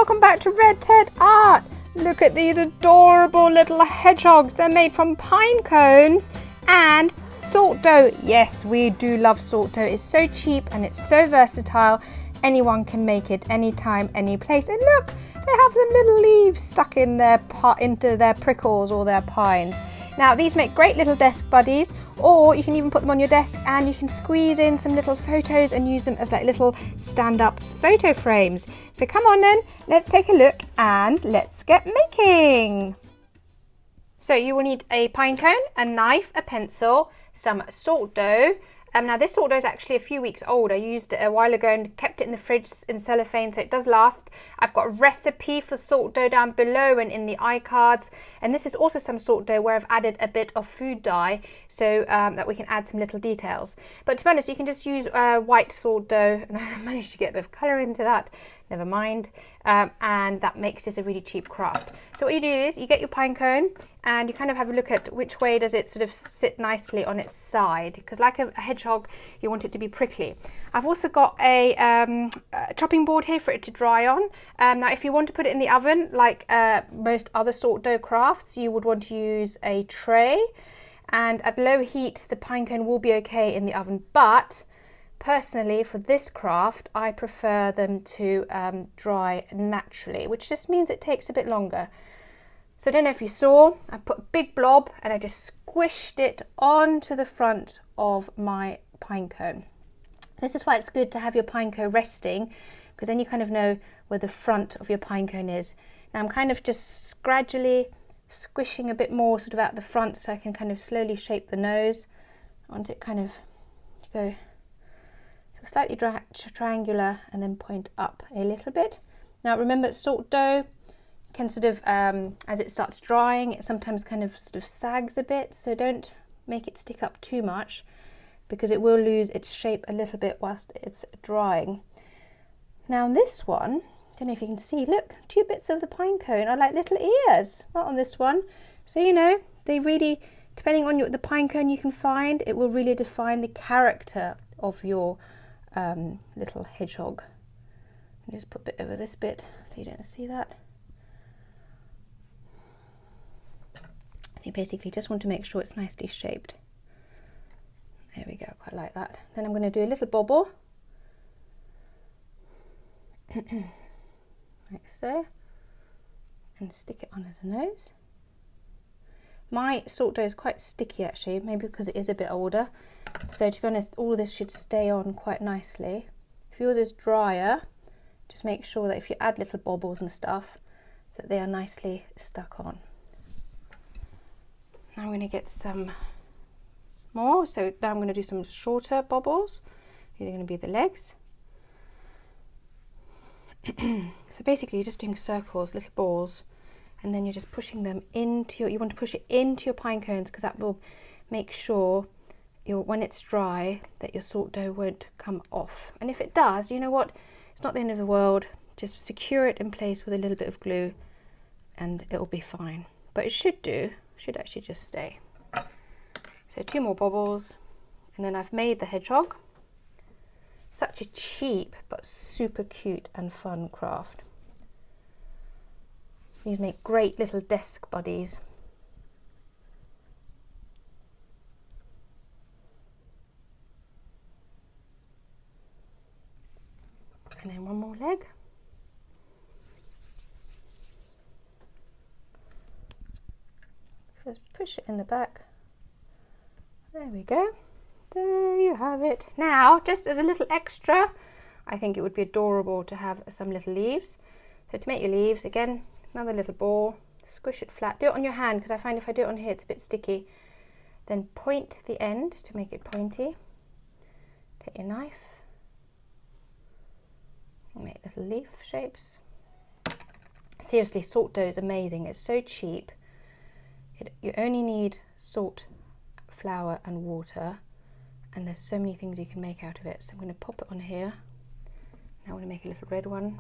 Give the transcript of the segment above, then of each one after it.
welcome back to Red Ted Art. Look at these adorable little hedgehogs. They're made from pine cones and salt dough. Yes, we do love salt dough. It's so cheap and it's so versatile. Anyone can make it anytime, any place. And look, they have some little leaves stuck in their into their prickles or their pines. Now these make great little desk buddies, or you can even put them on your desk and you can squeeze in some little photos and use them as like little stand-up photo frames. So come on then, let's take a look and let's get making. So you will need a pine cone, a knife, a pencil, some salt dough. Now this salt dough is actually a few weeks old. I used it a while ago and kept it in the fridge in cellophane, so it does last. I've got a recipe for salt dough down below and in the iCards. And this is also some salt dough where I've added a bit of food dye so that we can add some little details. But to be honest, you can just use white salt dough, and I managed to get a bit of colour into that. Never mind. And that makes this a really cheap craft. So what you do is you get your pine cone and you kind of have a look at which way does it sort of sit nicely on its side, because like a hedgehog you want it to be prickly. I've also got a chopping board here for it to dry on. Now if you want to put it in the oven like most other salt dough crafts, you would want to use a tray, and at low heat the pine cone will be okay in the oven, but personally, for this craft, I prefer them to dry naturally, which just means it takes a bit longer. So I don't know if you saw, I put a big blob and I just squished it onto the front of my pine cone. This is why it's good to have your pine cone resting, because then you kind of know where the front of your pine cone is. Now I'm kind of just gradually squishing a bit more sort of out the front so I can kind of slowly shape the nose. I want it kind of to go slightly triangular and then point up a little bit. Now remember, salt dough can sort of, as it starts drying, it sometimes kind of sort of sags a bit, so don't make it stick up too much because it will lose its shape a little bit whilst it's drying. Now on this one, I don't know if you can see, look, 2 bits of the pine cone are like little ears, not on this one. So you know, they really, depending on the pine cone you can find, it will really define the character of your little hedgehog. I'll just put a bit over this bit so you don't see that. So you basically just want to make sure it's nicely shaped. There we go, quite like that. Then I'm going to do a little bobble, like so, and stick it under the nose. My salt dough is quite sticky actually, maybe because it is a bit older. So to be honest, all this should stay on quite nicely. If yours is drier, just make sure that if you add little bobbles and stuff, that they are nicely stuck on. Now I'm going to get some more. So now I'm going to do some shorter bobbles. These are going to be the legs. So basically you're just doing circles, little balls, and then you're just pushing them into you want to push it into your pine cones, because that will make sure when it's dry that your salt dough won't come off. And if it does, you know what, it's not the end of the world. Just secure it in place with a little bit of glue and it'll be fine. But it should actually just stay. So 2 more bobbles, and then I've made the hedgehog. Such a cheap but super cute and fun craft. These make great little desk buddies. And then 1 more leg. Just push it in the back. There we go. There you have it. Now, just as a little extra, I think it would be adorable to have some little leaves. So to make your leaves, again, another little ball, squish it flat. Do it on your hand, because I find if I do it on here, it's a bit sticky. Then point the end to make it pointy. Take your knife. Make little leaf shapes. Seriously, salt dough is amazing. It's so cheap. You only need salt, flour and water, and there's so many things you can make out of it. So I'm going to pop it on here. Now I want to make a little red one.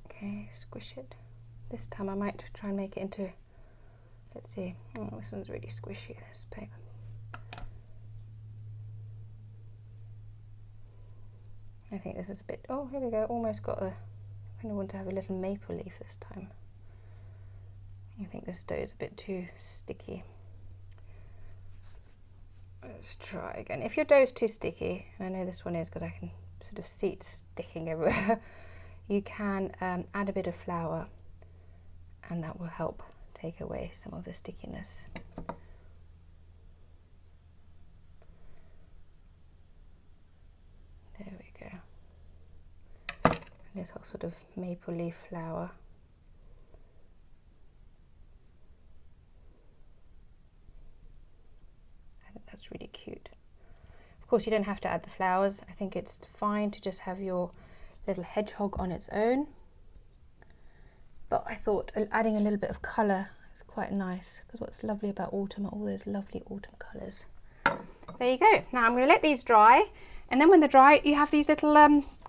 Okay, squish it. This time I might try and make it into, let's see, oh, this one's really squishy, this paper. I think this is a bit, oh, here we go, almost got a, I kind of want to have a little maple leaf this time. I think this dough is a bit too sticky. Let's try again. If your dough is too sticky, and I know this one is because I can sort of see it sticking everywhere, you can add a bit of flour and that will help take away some of the stickiness. There we go. A little sort of maple leaf flour. I think that's really cute. Of course, you don't have to add the flowers. I think it's fine to just have your little hedgehog on its own. But I thought adding a little bit of colour is quite nice, because what's lovely about autumn are all those lovely autumn colours. There you go. Now I'm going to let these dry, and then when they're dry, you have these little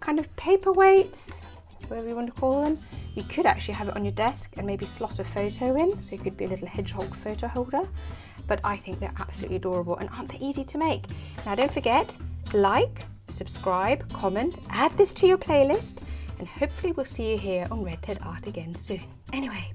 kind of paperweights, whatever you want to call them. You could actually have it on your desk and maybe slot a photo in, so it could be a little hedgehog photo holder. But I think they're absolutely adorable, and aren't they easy to make? Now don't forget, like, subscribe, comment, add this to your playlist, and hopefully we'll see you here on Red Ted Art again soon. Anyway,